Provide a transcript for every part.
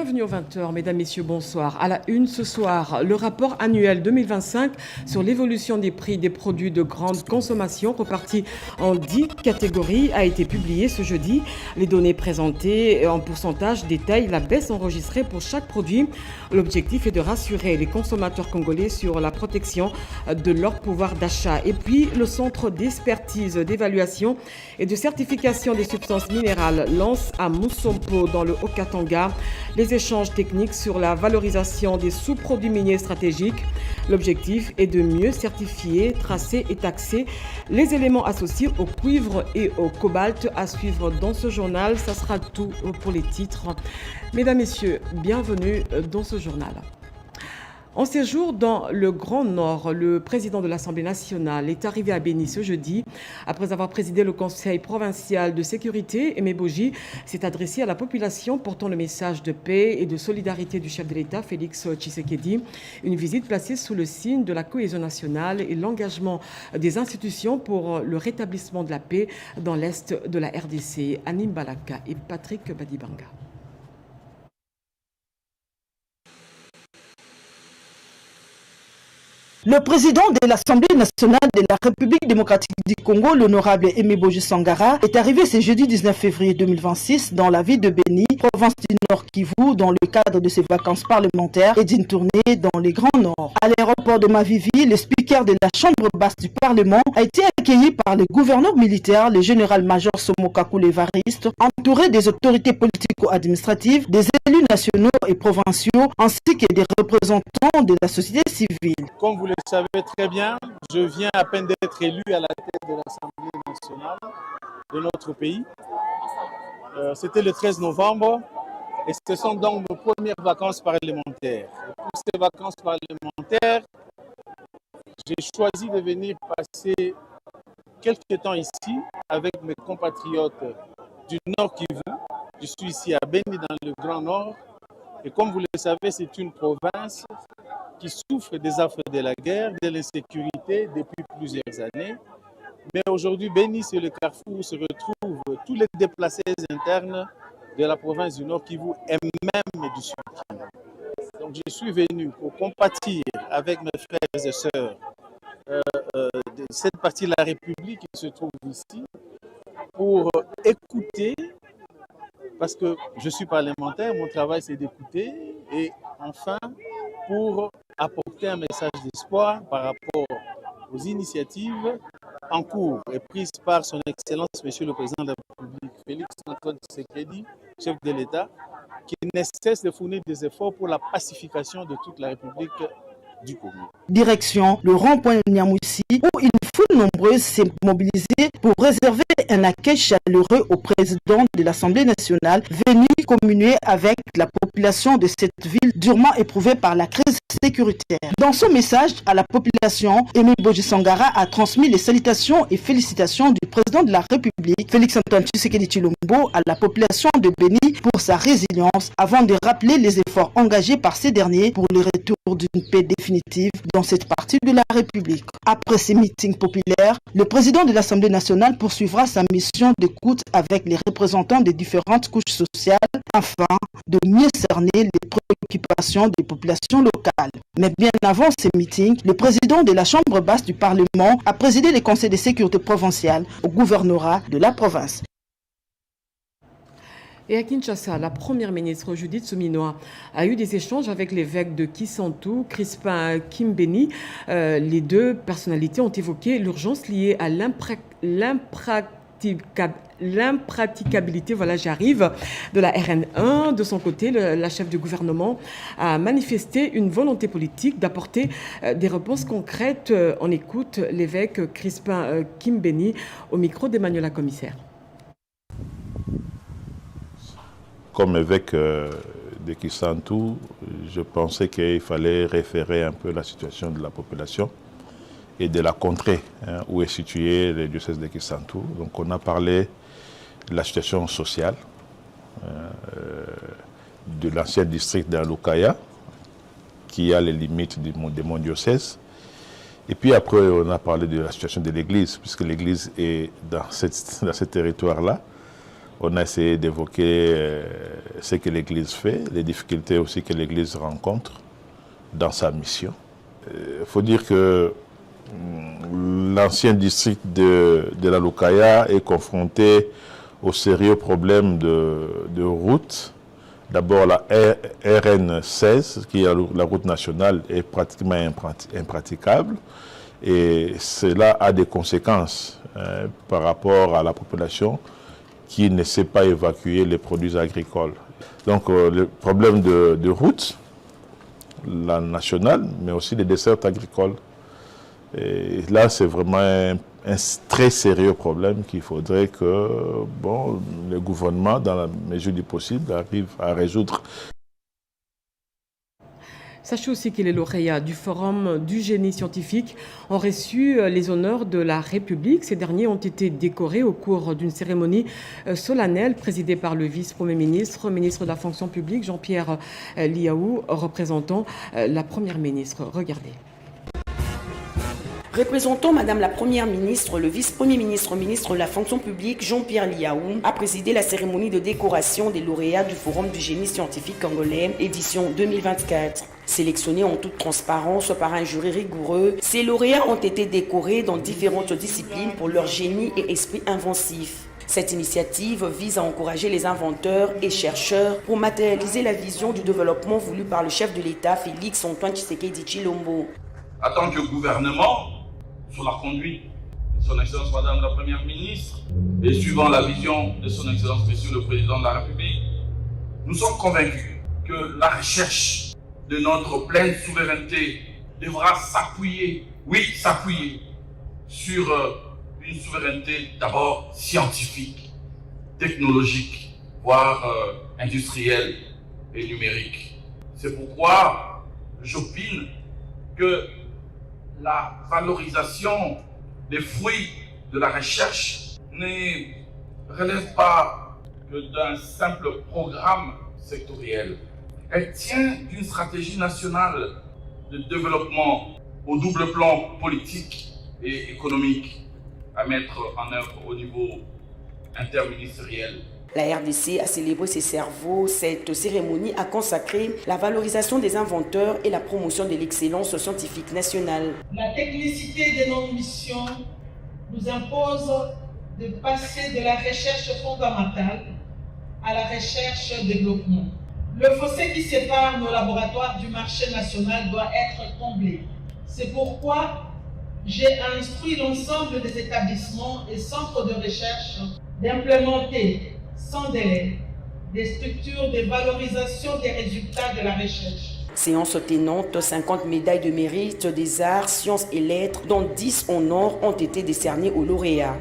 Bienvenue aux 20h, mesdames, messieurs, bonsoir. À la une ce soir, le rapport annuel 2025 sur l'évolution des prix des produits de grande consommation reparti en 10 catégories a été publié ce jeudi. Les données présentées en pourcentage détaillent la baisse enregistrée pour chaque produit. L'objectif est de rassurer les consommateurs congolais sur la protection de leur pouvoir d'achat. Et puis, le Centre d'expertise, d'évaluation et de certification des substances minérales lance à Moussompo dans le Haut-Katanga les échanges techniques sur la valorisation des sous-produits miniers stratégiques. L'objectif est de mieux certifier, tracer et taxer les éléments associés au cuivre et au cobalt. À suivre dans ce journal, ça sera tout pour les titres. Mesdames, Messieurs, bienvenue dans ce journal. En séjour dans le Grand Nord, le président de l'Assemblée nationale est arrivé à Béni ce jeudi. Après avoir présidé le Conseil provincial de sécurité, Aimé Boji s'est adressé à la population portant le message de paix et de solidarité du chef de l'État, Félix Tshisekedi. Une visite placée sous le signe de la cohésion nationale et l'engagement des institutions pour le rétablissement de la paix dans l'Est de la RDC. Anim Balaka et Patrick Badibanga. Le président de l'Assemblée nationale de la République démocratique du Congo, l'honorable Aimé Boji Sangara, est arrivé ce jeudi 19 février 2026 dans la ville de Béni, province du Nord Kivu, dans le cadre de ses vacances parlementaires et d'une tournée dans les Grands Nord. À l'aéroport de Mavivi, le speaker de la Chambre basse du Parlement a été accueilli par le gouverneur militaire, le général-major Somokaku Levariste, entouré des autorités politico-administratives, des élus nationaux et provinciaux, ainsi que des représentants de la société civile. Comme vous le savez très bien, je viens à peine d'être élu à la tête de l'Assemblée nationale de notre pays. C'était le 13 novembre et ce sont donc nos premières vacances parlementaires. Et pour ces vacances parlementaires, j'ai choisi de venir passer quelques temps ici avec mes compatriotes du Nord Kivu. Je suis ici à Béni dans le Grand Nord et comme vous le savez, c'est une province qui souffre des affres de la guerre, de l'insécurité depuis plusieurs années. Mais aujourd'hui, Béni, c'est le carrefour où se retrouvent tous les déplacés internes de la province du Nord Kivu et même du Sud Kivu. Donc je suis venu pour compatir avec mes frères et sœurs de cette partie de la République qui se trouve ici, pour écouter, parce que je suis parlementaire, mon travail c'est d'écouter, et enfin pour apporter un message d'espoir par rapport aux initiatives en cours et prises par son Excellence, Monsieur le Président de la République, Félix Antoine Tshisekedi, chef de l'État, qui ne cesse de fournir des efforts pour la pacification de toute la République du Congo. Direction le rond-point Niamoussi, où une foule nombreuse s'est mobilisée pour réserver un accueil chaleureux au président de l'Assemblée nationale, venu communier avec la population de cette ville durement éprouvée par la crise sécuritaire. Dans son message à la population, Aimé Boji Sangara a transmis les salutations et félicitations du président de la République, Félix Antoine Tshisekedi Tshilombo, à la population de Béni pour sa résilience, avant de rappeler les efforts engagés par ces derniers pour le retour d'une paix définitive dans cette partie de la République. Après ces meetings populaires, le président de l'Assemblée nationale poursuivra sa mission d'écoute avec les représentants des différentes couches sociales afin de mieux cerner les préoccupations des populations locales. Mais bien avant ces meetings, le président de la Chambre basse du Parlement a présidé le Conseil de sécurité provincial au gouvernorat de la province. Et à Kinshasa, la première ministre Judith Suminwa a eu des échanges avec l'évêque de Kisantu, Crispin Kimbeni. Les deux personnalités ont évoqué l'urgence liée à l'impraticabilité, voilà j'arrive, de la RN1. De son côté, la chef du gouvernement a manifesté une volonté politique d'apporter des réponses concrètes. On écoute l'évêque Crispin Kimbeni au micro d'Emmanuel la commissaire. Comme évêque de Kisantu, je pensais qu'il fallait référer un peu la situation de la population et de la contrée où est situé le diocèse de Kisantu. Donc on a parlé de la situation sociale de l'ancien district d'Alukaya, qui a les limites de mon diocèse. Et puis après, on a parlé de la situation de l'Église, puisque l'Église est dans ce territoire-là. On a essayé d'évoquer ce que l'Église fait, les difficultés aussi que l'Église rencontre dans sa mission. Il faut dire que l'ancien district de la Lukaya est confronté au sérieux problème de route. D'abord, la RN16, qui est la route nationale, est pratiquement impraticable. Et cela a des conséquences par rapport à la population qui ne sait pas évacuer les produits agricoles. Donc, le problème de route, la nationale, mais aussi les dessertes agricoles. Et là, c'est vraiment un très sérieux problème qu'il faudrait que le gouvernement, dans la mesure du possible, arrive à résoudre. Sachez aussi que les lauréats du Forum du génie scientifique ont reçu les honneurs de la République. Ces derniers ont été décorés au cours d'une cérémonie solennelle présidée par le vice-premier ministre, ministre de la fonction publique, Jean-Pierre Liaou, représentant la première ministre. Regardez. Représentant Madame la Première ministre, le vice-premier ministre, ministre de la fonction publique, Jean-Pierre Liaou, a présidé la cérémonie de décoration des lauréats du Forum du génie scientifique congolais, édition 2024. Sélectionnés en toute transparence par un jury rigoureux, ces lauréats ont été décorés dans différentes disciplines pour leur génie et esprit inventif. Cette initiative vise à encourager les inventeurs et chercheurs pour matérialiser la vision du développement voulu par le chef de l'État, Félix Antoine Tshisekedi Tshilombo. En tant que gouvernement, sous la conduite de son Excellence Madame la Première ministre et suivant la vision de son Excellence Monsieur le Président de la République, nous sommes convaincus que la recherche de notre pleine souveraineté devra s'appuyer sur une souveraineté d'abord scientifique, technologique, voire industrielle et numérique. C'est pourquoi j'opine que la valorisation des fruits de la recherche ne relève pas que d'un simple programme sectoriel. Elle tient d'une stratégie nationale de développement au double plan politique et économique à mettre en œuvre au niveau interministériel. La RDC a célébré ses cerveaux. Cette cérémonie a consacré la valorisation des inventeurs et la promotion de l'excellence scientifique nationale. La technicité de nos missions nous impose de passer de la recherche fondamentale à la recherche-développement. Le fossé qui sépare nos laboratoires du marché national doit être comblé. C'est pourquoi j'ai instruit l'ensemble des établissements et centres de recherche d'implémenter sans délai des structures de valorisation des résultats de la recherche. Séance tenante, 50 médailles de mérite des arts, sciences et lettres, dont 10 en or, ont été décernées aux lauréats.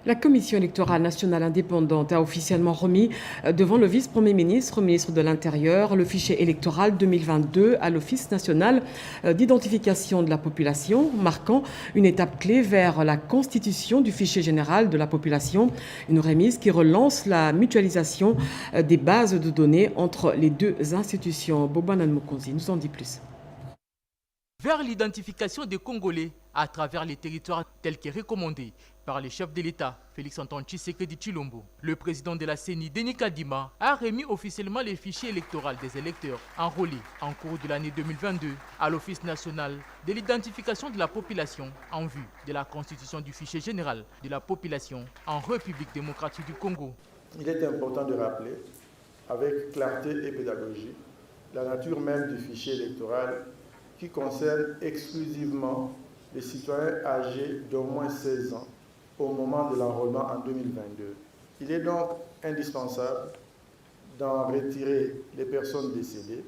La Commission électorale nationale indépendante a officiellement remis devant le vice-premier ministre, ministre de l'Intérieur, le fichier électoral 2022 à l'Office national d'identification de la population, marquant une étape clé vers la constitution du fichier général de la population, une remise qui relance la mutualisation des bases de données entre les deux institutions. Bobanan Mokonzi nous en dit plus. Vers l'identification des Congolais à travers les territoires tels que recommandés par le chef de l'État, Félix Antoine Tshisekedi Tshilombo. Le président de la CENI, Denis Kadima, a remis officiellement les fichiers électoraux des électeurs enrôlés en cours de l'année 2022 à l'Office national de l'identification de la population en vue de la constitution du fichier général de la population en République démocratique du Congo. Il est important de rappeler, avec clarté et pédagogie, la nature même du fichier électoral qui concerne exclusivement les citoyens âgés d'au moins 16 ans au moment de l'enrôlement en 2022. Il est donc indispensable d'en retirer les personnes décédées,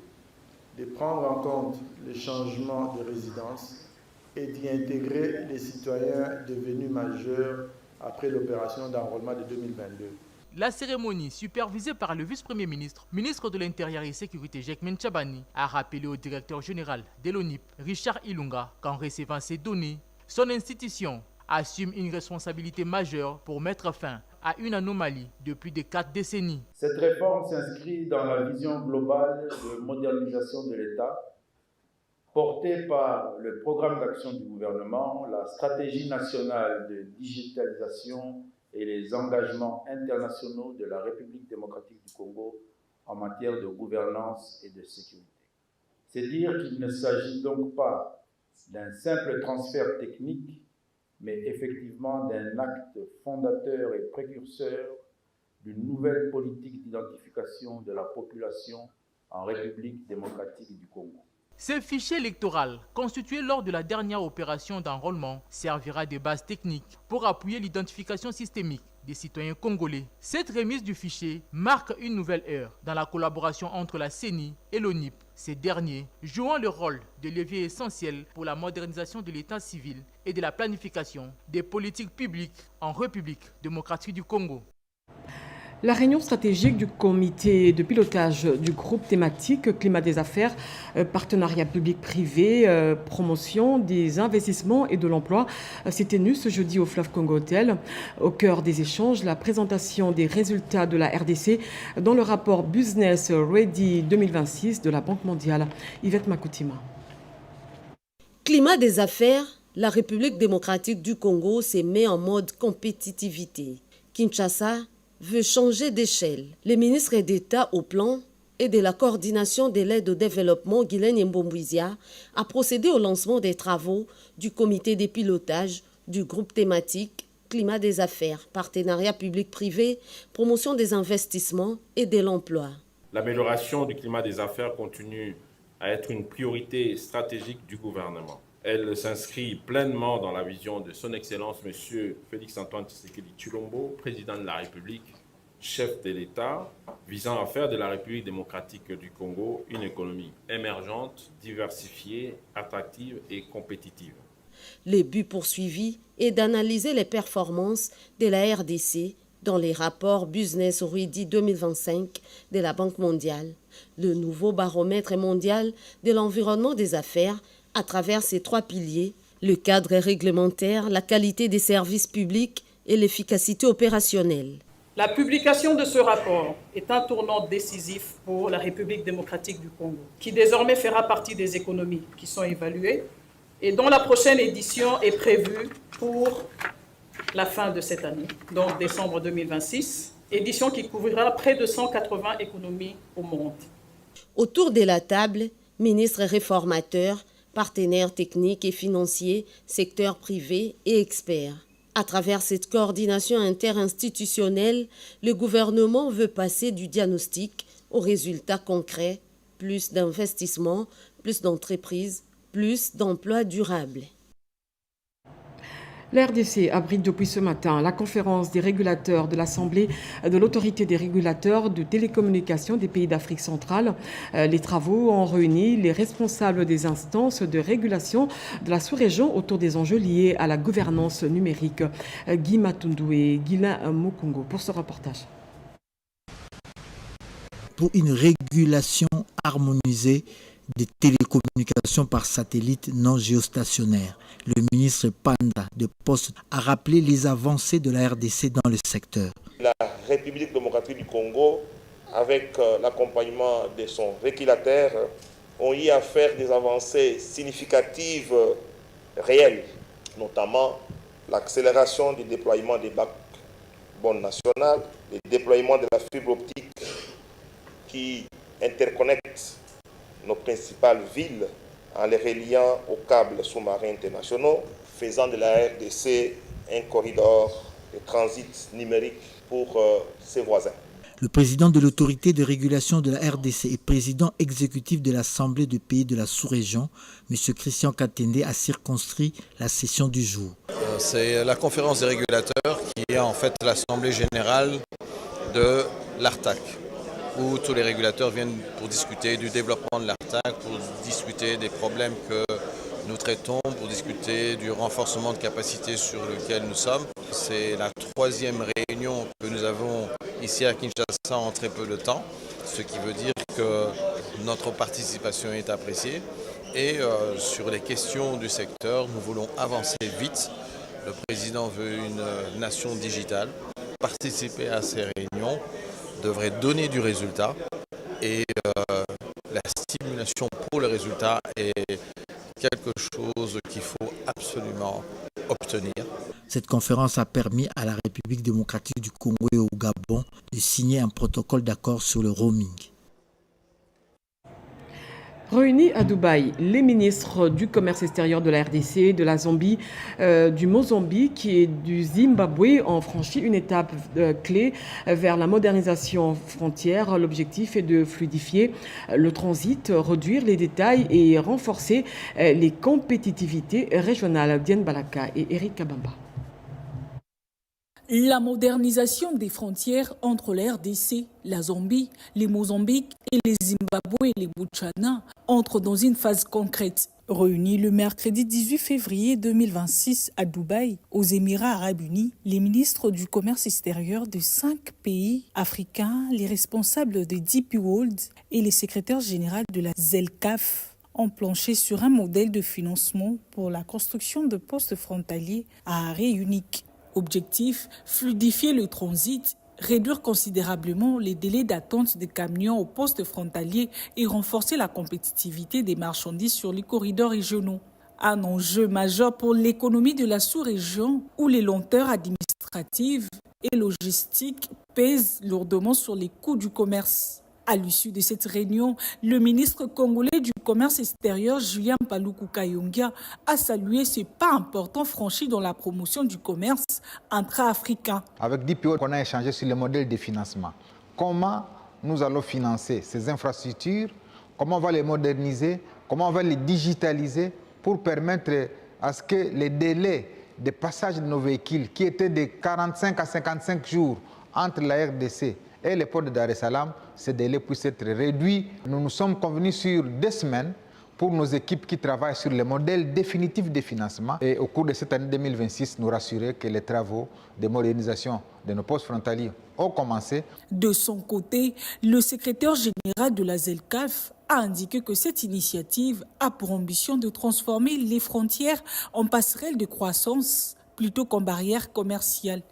de prendre en compte les changements de résidence et d'y intégrer les citoyens devenus majeurs après l'opération d'enrôlement de 2022. La cérémonie, supervisée par le vice-premier ministre, ministre de l'Intérieur et Sécurité, Jacquemain Tchabani, a rappelé au directeur général de l'ONIP, Richard Ilunga, qu'en recevant ces données, son institution assume une responsabilité majeure pour mettre fin à une anomalie depuis des 4 décennies. Cette réforme s'inscrit dans la vision globale de modernisation de l'État, portée par le programme d'action du gouvernement, la stratégie nationale de digitalisation et les engagements internationaux de la République démocratique du Congo en matière de gouvernance et de sécurité. C'est dire qu'il ne s'agit donc pas d'un simple transfert technique, mais effectivement d'un acte fondateur et précurseur d'une nouvelle politique d'identification de la population en République démocratique du Congo. Ce fichier électoral, constitué lors de la dernière opération d'enrôlement, servira de base technique pour appuyer l'identification systémique des citoyens congolais. Cette remise du fichier marque une nouvelle ère dans la collaboration entre la CENI et l'ONIP, ces derniers jouant le rôle de levier essentiel pour la modernisation de l'état civil et de la planification des politiques publiques en République démocratique du Congo. La réunion stratégique du comité de pilotage du groupe thématique climat des affaires, partenariat public-privé, promotion des investissements et de l'emploi s'est tenue ce jeudi au Fleuve Congo Hotel. Au cœur des échanges, la présentation des résultats de la RDC dans le rapport Business Ready 2026 de la Banque mondiale. Yvette Makoutima. Climat des affaires, la République démocratique du Congo se met en mode compétitivité. Kinshasa veut changer d'échelle. Le ministre d'État au plan et de la coordination de l'aide au développement, Guylaine Mbombouizia, a procédé au lancement des travaux du comité de pilotage du groupe thématique Climat des affaires, partenariat public-privé, promotion des investissements et de l'emploi. L'amélioration du climat des affaires continue à être une priorité stratégique du gouvernement. Elle s'inscrit pleinement dans la vision de son Excellence M. Félix-Antoine Tshisekedi Tshilombo, président de la République, chef de l'État, visant à faire de la République démocratique du Congo une économie émergente, diversifiée, attractive et compétitive. Le but poursuivi est d'analyser les performances de la RDC dans les rapports Business Ready 2025 de la Banque mondiale, le nouveau baromètre mondial de l'environnement des affaires à travers ces trois piliers, le cadre réglementaire, la qualité des services publics et l'efficacité opérationnelle. La publication de ce rapport est un tournant décisif pour la République démocratique du Congo, qui désormais fera partie des économies qui sont évaluées et dont la prochaine édition est prévue pour la fin de cette année, donc décembre 2026, édition qui couvrira près de 180 économies au monde. Autour de la table, ministres réformateurs, partenaires techniques et financiers, secteur privé et experts. À travers cette coordination interinstitutionnelle, le gouvernement veut passer du diagnostic aux résultats concrets, plus d'investissements, plus d'entreprises, plus d'emplois durables. La RDC abrite depuis ce matin la conférence des régulateurs de l'Assemblée de l'autorité des régulateurs de télécommunications des pays d'Afrique centrale. Les travaux ont réuni les responsables des instances de régulation de la sous-région autour des enjeux liés à la gouvernance numérique. Guy Matundu et Guilain Mukungo pour ce reportage. Pour une régulation harmonisée des télécommunications par satellite non géostationnaire. Le ministre Panda de Poste a rappelé les avancées de la RDC dans le secteur. La République démocratique du Congo, avec l'accompagnement de son régulateur, ont eu à faire des avancées significatives réelles, notamment l'accélération du déploiement des backbones nationales, le déploiement de la fibre optique qui interconnecte nos principales villes en les reliant aux câbles sous-marins internationaux, faisant de la RDC un corridor de transit numérique pour ses voisins. Le président de l'autorité de régulation de la RDC et président exécutif de l'Assemblée des pays de la sous-région, M. Christian Katende, a circonscrit la session du jour. C'est la conférence des régulateurs qui est en fait l'Assemblée générale de l'ARTAC, où tous les régulateurs viennent pour discuter du développement de l'ARTAC, pour discuter des problèmes que nous traitons, pour discuter du renforcement de capacité sur lequel nous sommes. C'est la troisième réunion que nous avons ici à Kinshasa en très peu de temps, ce qui veut dire que notre participation est appréciée. Et sur les questions du secteur, nous voulons avancer vite. Le président veut une nation digitale. Participer à ces réunions devrait donner du résultat et la stimulation pour le résultat est quelque chose qu'il faut absolument obtenir. Cette conférence a permis à la République démocratique du Congo et au Gabon de signer un protocole d'accord sur le roaming. Réunis à Dubaï, les ministres du commerce extérieur de la RDC, de la Zambie, du Mozambique et du Zimbabwe ont franchi une étape clé vers la modernisation frontière. L'objectif est de fluidifier le transit, réduire les détails et renforcer les compétitivités régionales. Diane Balaka et Eric Kabamba. La modernisation des frontières entre la RDC, la Zambie, les Mozambique et les Zimbabwe et les Botswana entrent dans une phase concrète. Réunis le mercredi 18 février 2026 à Dubaï, aux Émirats arabes unis, les ministres du commerce extérieur de 5 pays africains, les responsables de DP World et les secrétaires généraux de la ZELCAF ont planché sur un modèle de financement pour la construction de postes frontaliers à arrêt unique. Objectif, fluidifier le transit, réduire considérablement les délais d'attente des camions aux postes frontaliers et renforcer la compétitivité des marchandises sur les corridors régionaux. Un enjeu majeur pour l'économie de la sous-région où les lenteurs administratives et logistiques pèsent lourdement sur les coûts du commerce. À l'issue de cette réunion, le ministre congolais du commerce extérieur, Julien Paluku Kayongia, a salué ce pas important franchi dans la promotion du commerce intra-africain. Avec DPO, on a échangé sur le modèle de financement. Comment nous allons financer ces infrastructures, comment on va les moderniser, comment on va les digitaliser pour permettre à ce que les délais de passage de nos véhicules, qui étaient de 45 à 55 jours entre la RDC et les ports de Dar es Salaam, ces délais puissent être réduits. Nous nous sommes convenus sur 2 semaines pour nos équipes qui travaillent sur le modèle définitif de financement. Et au cours de cette année 2026, nous rassurer que les travaux de modernisation de nos postes frontaliers ont commencé. De son côté, le secrétaire général de la ZELCAF a indiqué que cette initiative a pour ambition de transformer les frontières en passerelles de croissance plutôt qu'en barrières commerciales.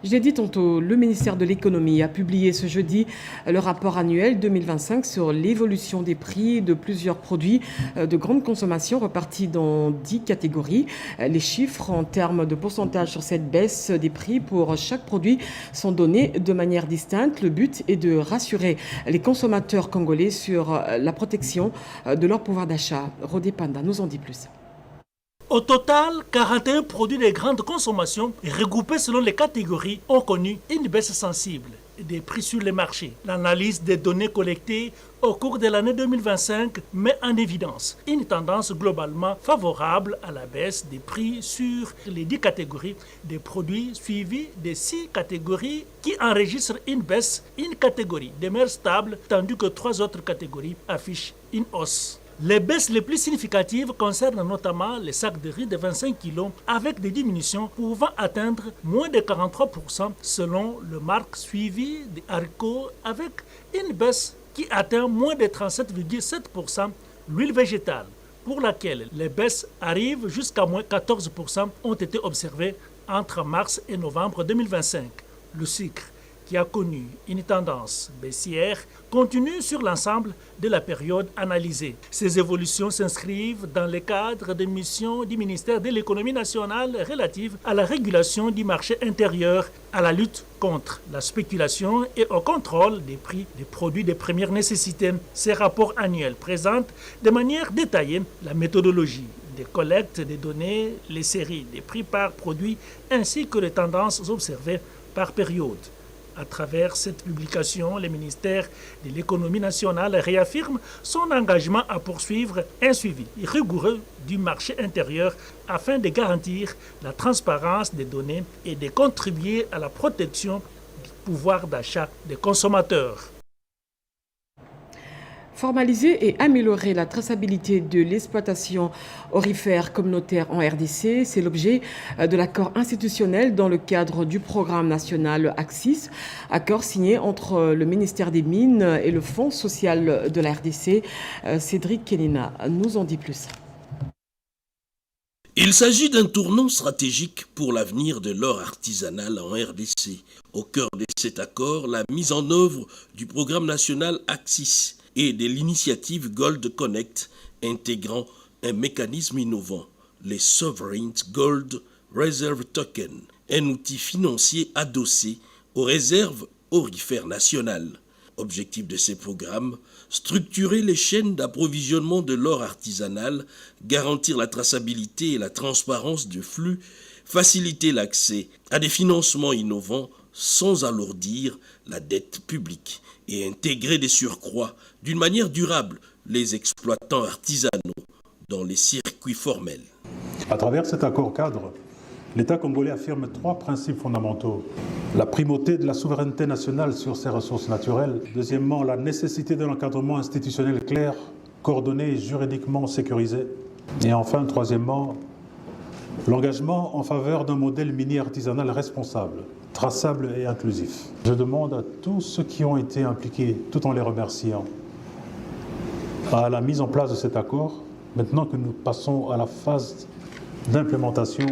Je l'ai dit tantôt, le ministère de l'économie a publié ce jeudi le rapport annuel 2025 sur l'évolution des prix de plusieurs produits de grande consommation repartis dans 10 catégories. Les chiffres en termes de pourcentage sur cette baisse des prix pour chaque produit sont donnés de manière distincte. Le but est de rassurer les consommateurs congolais sur la protection de leur pouvoir d'achat. Rodé Panda nous en dit plus. Au total, 41 produits de grande consommation regroupés selon les catégories ont connu une baisse sensible des prix sur les marchés. L'analyse des données collectées au cours de l'année 2025 met en évidence une tendance globalement favorable à la baisse des prix sur les 10 catégories des produits suivis des 6 catégories qui enregistrent une baisse. Une catégorie demeure stable tandis que 3 autres catégories affichent une hausse. Les baisses les plus significatives concernent notamment les sacs de riz de 25 kg avec des diminutions pouvant atteindre moins de 43% selon le marque, suivi des haricots avec une baisse qui atteint moins de 37,7%. L'huile végétale, pour laquelle les baisses arrivent jusqu'à moins 14%, ont été observées entre mars et novembre 2025. Le sucre, qui a connu une tendance baissière, continue sur l'ensemble de la période analysée. Ces évolutions s'inscrivent dans le cadre des missions du ministère de l'économie nationale relatives à la régulation du marché intérieur, à la lutte contre la spéculation et au contrôle des prix des produits de première nécessité. Ces rapports annuels présentent de manière détaillée la méthodologie de collecte des données, les séries des prix par produit ainsi que les tendances observées par période. À travers cette publication, le ministère de l'économie nationale réaffirme son engagement à poursuivre un suivi rigoureux du marché intérieur afin de garantir la transparence des données et de contribuer à la protection du pouvoir d'achat des consommateurs. Formaliser et améliorer la traçabilité de l'exploitation aurifère communautaire en RDC, c'est l'objet de l'accord institutionnel dans le cadre du programme national Axis, accord signé entre le ministère des Mines et le Fonds social de la RDC. Cédric Kenina nous en dit plus. Il s'agit d'un tournant stratégique pour l'avenir de l'or artisanal en RDC. Au cœur de cet accord, la mise en œuvre du programme national Axis et de l'initiative Gold Connect intégrant un mécanisme innovant, les Sovereign Gold Reserve Token, un outil financier adossé aux réserves aurifères nationales. Objectif de ces programmes, structurer les chaînes d'approvisionnement de l'or artisanal, garantir la traçabilité et la transparence de flux, faciliter l'accès à des financements innovants sans alourdir la dette publique et intégrer des surcroîts d'une manière durable les exploitants artisanaux dans les circuits formels. À travers cet accord cadre, l'État congolais affirme 3 principes fondamentaux. La primauté de la souveraineté nationale sur ses ressources naturelles. Deuxièmement, la nécessité d'un encadrement institutionnel clair, coordonné et juridiquement sécurisé. Et enfin, troisièmement, l'engagement en faveur d'un modèle minier artisanal responsable, traçable et inclusif. Je demande à tous ceux qui ont été impliqués, tout en les remerciant, à la mise en place de cet accord, maintenant que nous passons à la phase d'implémentation,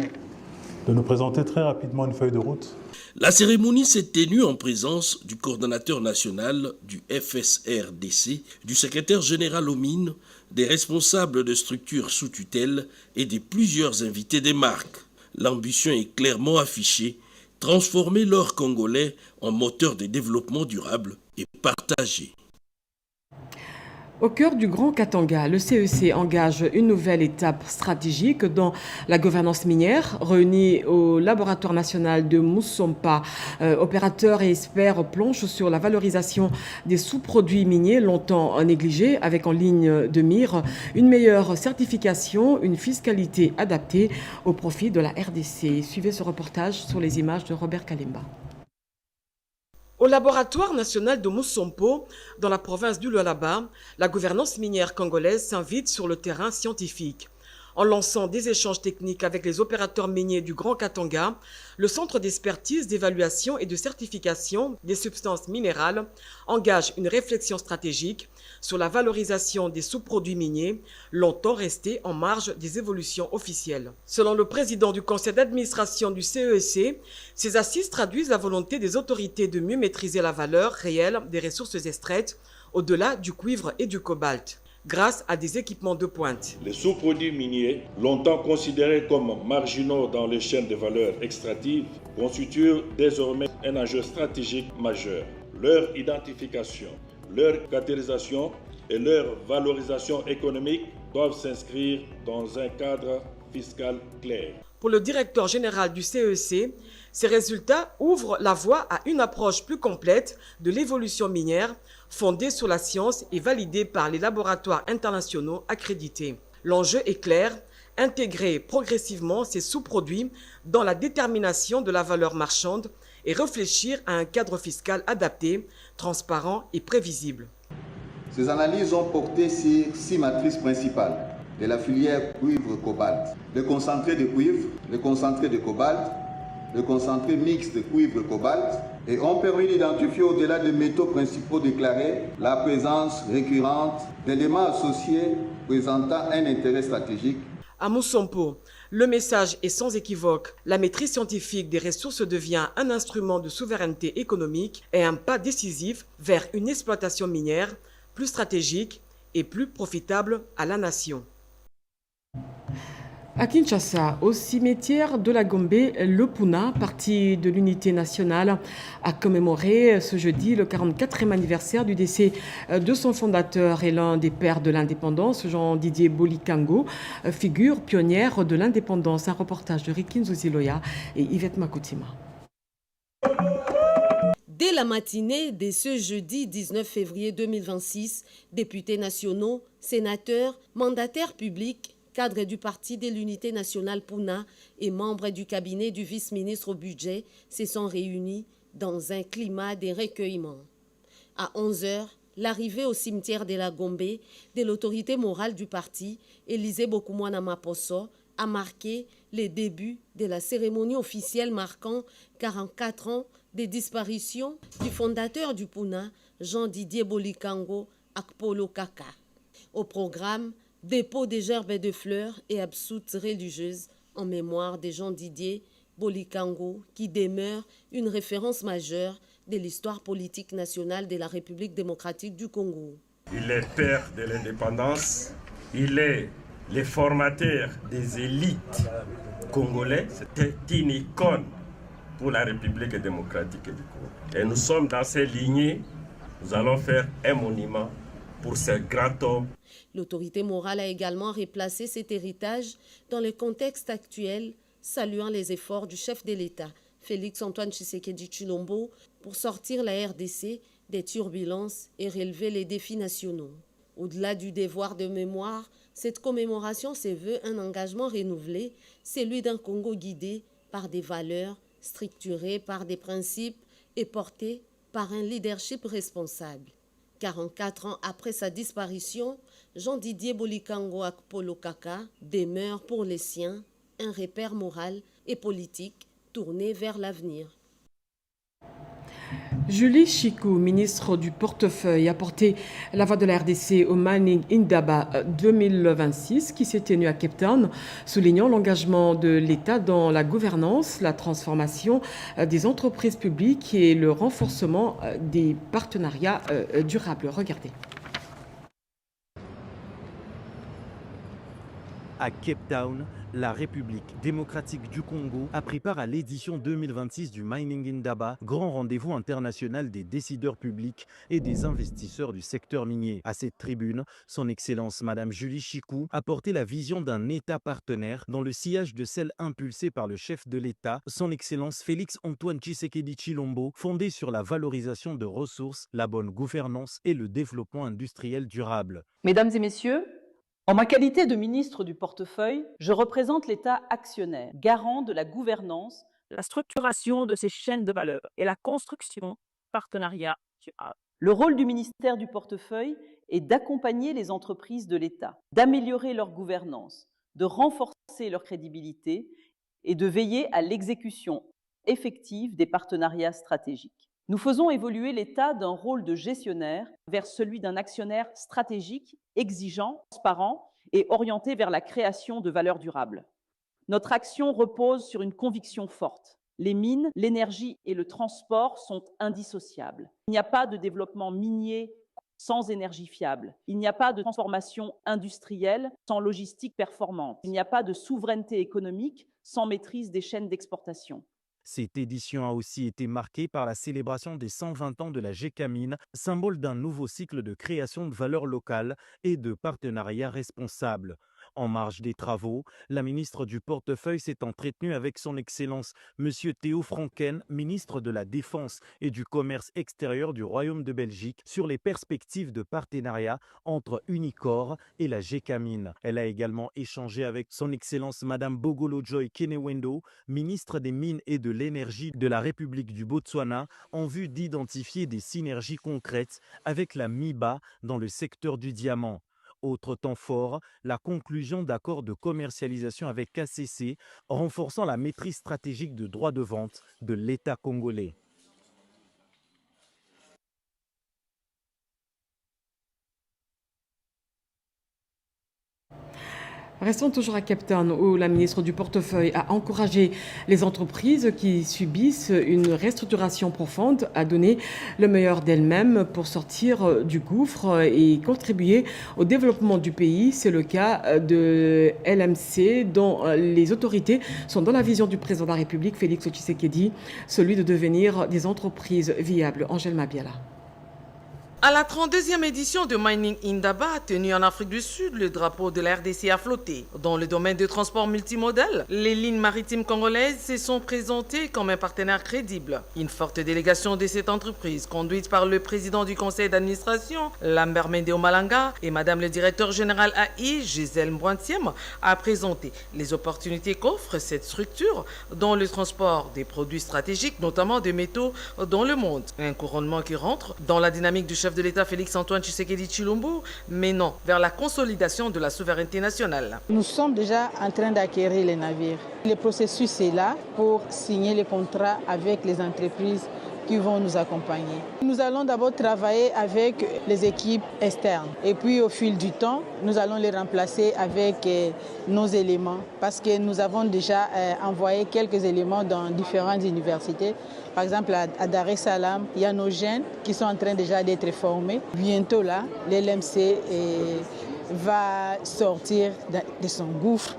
de nous présenter très rapidement une feuille de route. La cérémonie s'est tenue en présence du coordonnateur national du FSRDC, du secrétaire général aux mines, des responsables de structures sous tutelle et de plusieurs invités des marques. L'ambition est clairement affichée, transformer l'or congolais en moteur de développement durable et partagé. Au cœur du Grand Katanga, le CEC engage une nouvelle étape stratégique dans la gouvernance minière. Réunis au laboratoire national de Moussompa, opérateurs et experts planchent sur la valorisation des sous-produits miniers longtemps négligés, avec en ligne de mire une meilleure certification, une fiscalité adaptée au profit de la RDC. Suivez ce reportage sur les images de Robert Kalimba. Au laboratoire national de Moussompo, dans la province du Lualaba, la gouvernance minière congolaise s'invite sur le terrain scientifique. En lançant des échanges techniques avec les opérateurs miniers du Grand Katanga, le Centre d'expertise, d'évaluation et de certification des substances minérales engage une réflexion stratégique sur la valorisation des sous-produits miniers, longtemps restés en marge des évolutions officielles. Selon le président du conseil d'administration du CEC, ces assises traduisent la volonté des autorités de mieux maîtriser la valeur réelle des ressources extraites au-delà du cuivre et du cobalt, grâce à des équipements de pointe. Les sous-produits miniers, longtemps considérés comme marginaux dans les chaînes de valeur extractives, constituent désormais un enjeu stratégique majeur. Leur identification, leur caractérisation et leur valorisation économique doivent s'inscrire dans un cadre fiscal clair. Pour le directeur général du CEC, ces résultats ouvrent la voie à une approche plus complète de l'évolution minière, fondée sur la science et validée par les laboratoires internationaux accrédités. L'enjeu est clair, intégrer progressivement ces sous-produits dans la détermination de la valeur marchande et réfléchir à un cadre fiscal adapté, transparent et prévisible. Ces analyses ont porté sur 6 matrices principales de la filière cuivre-cobalt. Le concentré de cuivre, le concentré de cobalt, le concentré mixte de cuivre-cobalt et ont permis d'identifier au-delà des métaux principaux déclarés la présence récurrente d'éléments associés présentant un intérêt stratégique. À Moussompo, le message est sans équivoque. La maîtrise scientifique des ressources devient un instrument de souveraineté économique et un pas décisif vers une exploitation minière plus stratégique et plus profitable à la nation. À Kinshasa, au cimetière de la Gombe, le Puna, parti de l'unité nationale, a commémoré ce jeudi le 44e anniversaire du décès de son fondateur et l'un des pères de l'indépendance, Jean-Didier Bolikango, figure pionnière de l'indépendance. Un reportage de Rikin Zuziloya et Yvette Makoutima. Dès la matinée de ce jeudi 19 février 2026, députés nationaux, sénateurs, mandataires publics, cadres du Parti de l'Unité nationale Puna et membres du cabinet du vice-ministre au budget se sont réunis dans un climat de recueillement. À 11h, l'arrivée au cimetière de la Gombe de l'autorité morale du parti, Élisée Bokumwana Maposo, a marqué les débuts de la cérémonie officielle marquant 44 ans de disparition du fondateur du Puna, Jean-Didier Bolikango Akpolo Kaka. Au programme, dépôt des gerbes de fleurs et absoutes religieuses en mémoire de Jean-Didier Bolikango, qui demeure une référence majeure de l'histoire politique nationale de la République démocratique du Congo. Il est père de l'indépendance, il est le formateur des élites Congolais, c'était une icône pour la République démocratique du Congo. Et nous sommes dans ces lignées, nous allons faire un monument pour ce grand homme. L'autorité morale a également replacé cet héritage dans le contexte actuel, saluant les efforts du chef de l'État, Félix-Antoine Tshisekedi Tshilombo, pour sortir la RDC des turbulences et relever les défis nationaux. Au-delà du devoir de mémoire, cette commémoration se veut un engagement renouvelé, celui d'un Congo guidé par des valeurs, structuré par des principes et porté par un leadership responsable. 44 ans après sa disparition, Jean-Didier Bolikango Akpolo Kaka demeure pour les siens un repère moral et politique tourné vers l'avenir. Julie Chikou, ministre du portefeuille, a porté la voix de la RDC au Mining Indaba 2026 qui s'est tenu à Cape Town, soulignant l'engagement de l'État dans la gouvernance, la transformation des entreprises publiques et le renforcement des partenariats durables. Regardez. À Cape Town, la République démocratique du Congo a pris part à l'édition 2026 du Mining Indaba, grand rendez-vous international des décideurs publics et des investisseurs du secteur minier. À cette tribune, son Excellence Madame Julie Chikou a porté la vision d'un État partenaire dans le sillage de celle impulsée par le chef de l'État, son Excellence Félix-Antoine Tshisekedi Tshilombo, fondée sur la valorisation de ressources, la bonne gouvernance et le développement industriel durable. Mesdames et messieurs, en ma qualité de ministre du portefeuille, je représente l'État actionnaire, garant de la gouvernance, la structuration de ces chaînes de valeur et la construction de partenariats durables. Le rôle du ministère du portefeuille est d'accompagner les entreprises de l'État, d'améliorer leur gouvernance, de renforcer leur crédibilité et de veiller à l'exécution effective des partenariats stratégiques. Nous faisons évoluer l'État d'un rôle de gestionnaire vers celui d'un actionnaire stratégique, exigeant, transparent et orienté vers la création de valeurs durables. Notre action repose sur une conviction forte. Les mines, l'énergie et le transport sont indissociables. Il n'y a pas de développement minier sans énergie fiable. Il n'y a pas de transformation industrielle sans logistique performante. Il n'y a pas de souveraineté économique sans maîtrise des chaînes d'exportation. Cette édition a aussi été marquée par la célébration des 120 ans de la Gécamine, symbole d'un nouveau cycle de création de valeurs locales et de partenariats responsables. En marge des travaux, la ministre du portefeuille s'est entretenue avec son Excellence M. Théo Franken, ministre de la Défense et du Commerce extérieur du Royaume de Belgique, sur les perspectives de partenariat entre Unicor et la Gécamine. Elle a également échangé avec son Excellence Mme Bogolo Joy Kenewendo, ministre des Mines et de l'Énergie de la République du Botswana, en vue d'identifier des synergies concrètes avec la MIBA dans le secteur du diamant. Autre temps fort, la conclusion d'accords de commercialisation avec KCC, renforçant la maîtrise stratégique de droits de vente de l'État congolais. Restons toujours à Cape Town, où la ministre du portefeuille a encouragé les entreprises qui subissent une restructuration profonde à donner le meilleur d'elles-mêmes pour sortir du gouffre et contribuer au développement du pays. C'est le cas de LMC, dont les autorités sont dans la vision du président de la République, Félix Tshisekedi, celui de devenir des entreprises viables. Angèle Mabiala. À la 32e édition de Mining Indaba, tenue en Afrique du Sud, le drapeau de la RDC a flotté. Dans le domaine de transport multimodal, les lignes maritimes congolaises se sont présentées comme un partenaire crédible. Une forte délégation de cette entreprise, conduite par le président du conseil d'administration, Lambert Mendeo Malanga, et madame le directeur général AI, Gisèle Mbouantiem, a présenté les opportunités qu'offre cette structure dans le transport des produits stratégiques, notamment des métaux, dans le monde. Un couronnement qui rentre dans la dynamique du chef de l'État Félix-Antoine Tshisekedi Tshilombo, menant vers la consolidation de la souveraineté nationale. Nous sommes déjà en train d'acquérir les navires. Le processus est là pour signer les contrats avec les entreprises qui vont nous accompagner. Nous allons d'abord travailler avec les équipes externes et puis au fil du temps, nous allons les remplacer avec nos éléments parce que nous avons déjà envoyé quelques éléments dans différentes universités. Par exemple, à Dar es Salaam, il y a nos jeunes qui sont en train déjà d'être formés. Bientôt là, l'LMC va sortir de son gouffre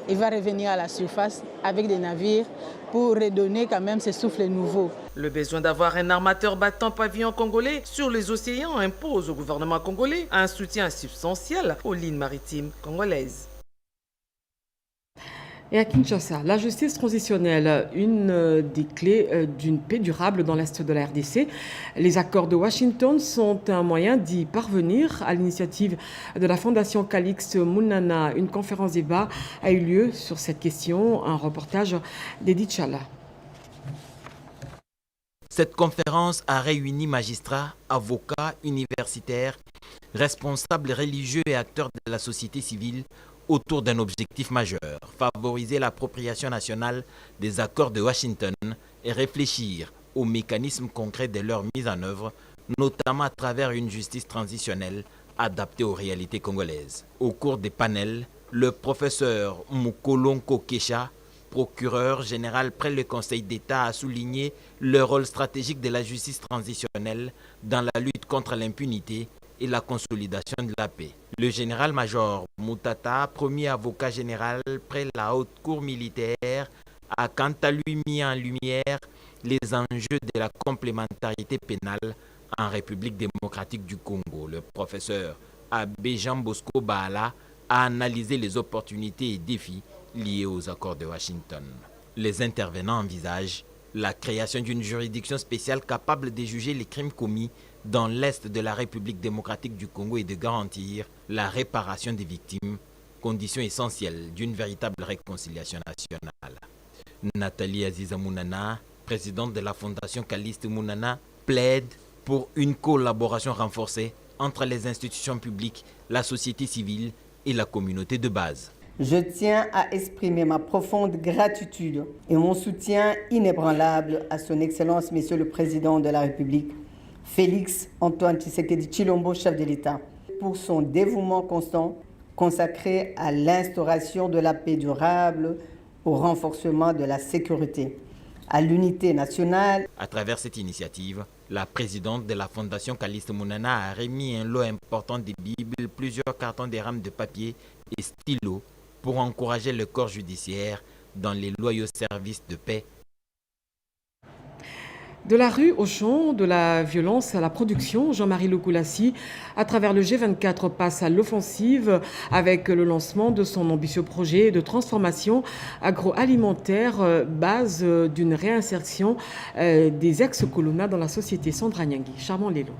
il va revenir à la surface avec des navires pour redonner quand même ce souffle nouveau. Le besoin d'avoir un armateur battant pavillon congolais sur les océans impose au gouvernement congolais un soutien substantiel aux lignes maritimes congolaises. Et à Kinshasa, la justice transitionnelle, une des clés d'une paix durable dans l'Est de la RDC. Les accords de Washington sont un moyen d'y parvenir. À l'initiative de la Fondation Calixte Mounana, une conférence débat a eu lieu sur cette question. Un reportage d'Edith Chala. Cette conférence a réuni magistrats, avocats, universitaires, responsables religieux et acteurs de la société civile autour d'un objectif majeur, favoriser l'appropriation nationale des accords de Washington et réfléchir aux mécanismes concrets de leur mise en œuvre, notamment à travers une justice transitionnelle adaptée aux réalités congolaises. Au cours des panels, le professeur Mukolonko Kesha, procureur général près le Conseil d'État, a souligné le rôle stratégique de la justice transitionnelle dans la lutte contre l'impunité et la consolidation de la paix. Le général-major Moutata, premier avocat général près la haute cour militaire, a quant à lui mis en lumière les enjeux de la complémentarité pénale en République démocratique du Congo. Le professeur Abbé Jean Bosco Baala a analysé les opportunités et défis liés aux accords de Washington. Les intervenants envisagent la création d'une juridiction spéciale capable de juger les crimes commis dans l'Est de la République démocratique du Congo et de garantir la réparation des victimes, condition essentielle d'une véritable réconciliation nationale. Nathalie Aziza Mounana, présidente de la Fondation Calixte Mounana, plaide pour une collaboration renforcée entre les institutions publiques, la société civile et la communauté de base. Je tiens à exprimer ma profonde gratitude et mon soutien inébranlable à son Excellence, Monsieur le Président de la République, Félix Antoine Tshisekedi Tshilombo, chef de l'État, pour son dévouement constant consacré à l'instauration de la paix durable, au renforcement de la sécurité, à l'unité nationale. À travers cette initiative, la présidente de la Fondation Calixte Mounana a remis un lot important de Bibles, plusieurs cartons de rames de papier et stylos pour encourager le corps judiciaire dans les loyaux services de paix. De la rue au champ, de la violence à la production, Jean-Marie Loukoulassi, à travers le G24, passe à l'offensive avec le lancement de son ambitieux projet de transformation agroalimentaire, base d'une réinsertion des ex-colonats dans la société. Sandra Nyangui, Charmant Lelo.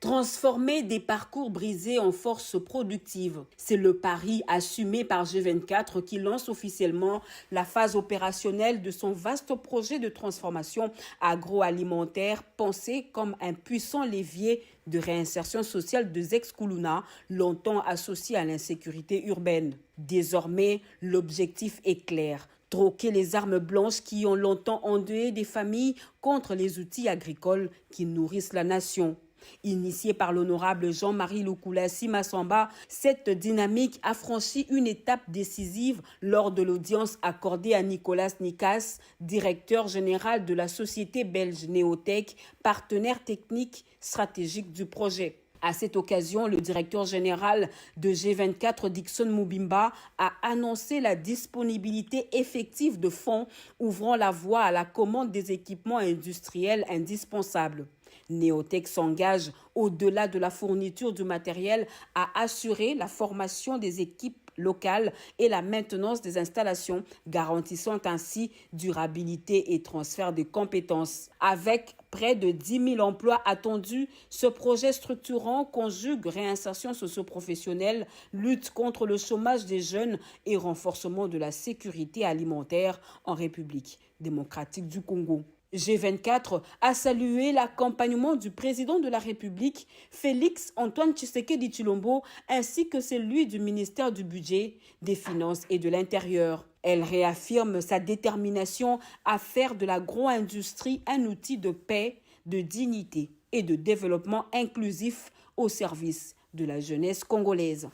Transformer des parcours brisés en force productive, c'est le pari assumé par G24 qui lance officiellement la phase opérationnelle de son vaste projet de transformation agroalimentaire pensé comme un puissant levier de réinsertion sociale des ex-Koulouna, longtemps associé à l'insécurité urbaine. Désormais, l'objectif est clair. Troquer les armes blanches qui ont longtemps endeuillé des familles contre les outils agricoles qui nourrissent la nation. Initiée par l'honorable Jean-Marie Loukoulassi Massamba, cette dynamique a franchi une étape décisive lors de l'audience accordée à Nicolas Nikas, directeur général de la société belge Neotech, partenaire technique stratégique du projet. À cette occasion, le directeur général de G24, Dixon Moubimba, a annoncé la disponibilité effective de fonds ouvrant la voie à la commande des équipements industriels indispensables. Neotech s'engage, au-delà de la fourniture du matériel, à assurer la formation des équipes locales et la maintenance des installations, garantissant ainsi durabilité et transfert de compétences. Avec près de 10 000 emplois attendus, ce projet structurant conjugue réinsertion socio-professionnelle, lutte contre le chômage des jeunes et renforcement de la sécurité alimentaire en République démocratique du Congo. G24 a salué l'accompagnement du président de la République, Félix Antoine Tshisekedi Tshilombo, ainsi que celui du ministère du Budget, des Finances et de l'Intérieur. Elle réaffirme sa détermination à faire de l'agro-industrie un outil de paix, de dignité et de développement inclusif au service de la jeunesse congolaise.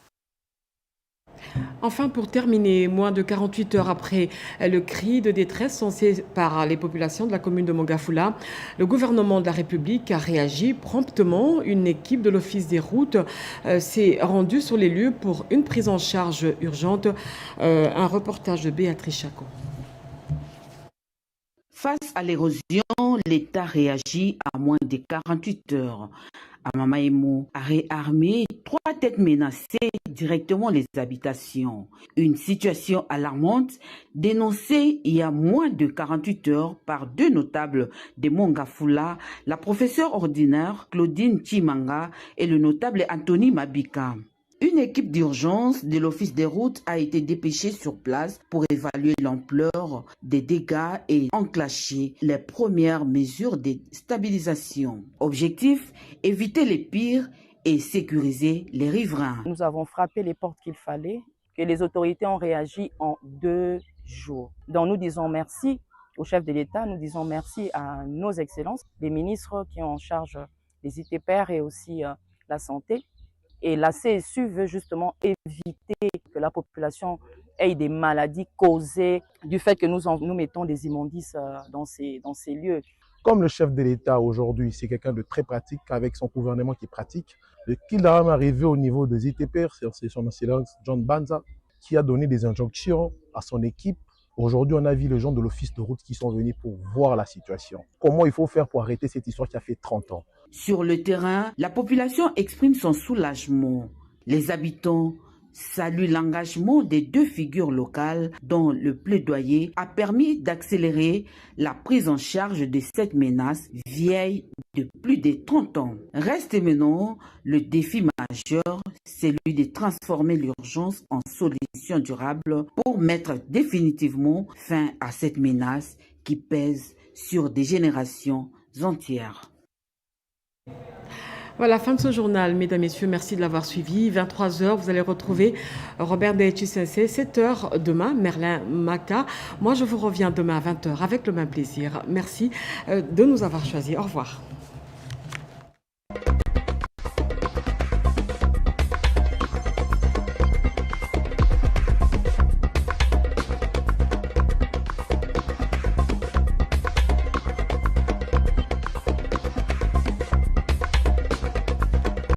Enfin, pour terminer, moins de 48 heures après le cri de détresse lancé par les populations de la commune de Mongafula, le gouvernement de la République a réagi promptement. Une équipe de l'Office des routes s'est rendue sur les lieux pour une prise en charge urgente. Un reportage de Béatrice Chacon. Face à l'érosion, l'État réagit à moins de 48 heures. Amamaemo a réarmé 3 têtes menacées directement les habitations. Une situation alarmante dénoncée il y a moins de 48 heures par 2 notables de Mongafula, la professeure ordinaire Claudine Chimanga et le notable Anthony Mabika. Une équipe d'urgence de l'Office des routes a été dépêchée sur place pour évaluer l'ampleur des dégâts et enclencher les premières mesures de stabilisation. Objectif, éviter les pires et sécuriser les riverains. Nous avons frappé les portes qu'il fallait, que les autorités ont réagi en 2 jours. Donc nous disons merci au chef de l'État, nous disons merci à nos excellences, les ministres qui ont en charge les ITPR et aussi la santé. Et la CSU veut justement éviter que la population ait des maladies causées du fait que nous mettons des immondices dans ces lieux. Comme le chef de l'État aujourd'hui, c'est quelqu'un de très pratique, avec son gouvernement qui est pratique, qu'il a arrivé au niveau des ITPR, c'est son excellence John Banza, qui a donné des injonctions à son équipe. Aujourd'hui, on a vu les gens de l'Office de route qui sont venus pour voir la situation. Comment il faut faire pour arrêter cette histoire qui a fait 30 ans. Sur le terrain, la population exprime son soulagement. Les habitants saluent l'engagement des 2 figures locales dont le plaidoyer a permis d'accélérer la prise en charge de cette menace vieille de plus de 30 ans. Reste maintenant le défi majeur, celui de transformer l'urgence en solution durable pour mettre définitivement fin à cette menace qui pèse sur des générations entières. Voilà, fin de ce journal. Mesdames, Messieurs, merci de l'avoir suivi. 23h, vous allez retrouver Robert Dechi-Sensei. 7h demain, Merlin Maka. Moi, je vous reviens demain à 20h avec le même plaisir. Merci de nous avoir choisis. Au revoir.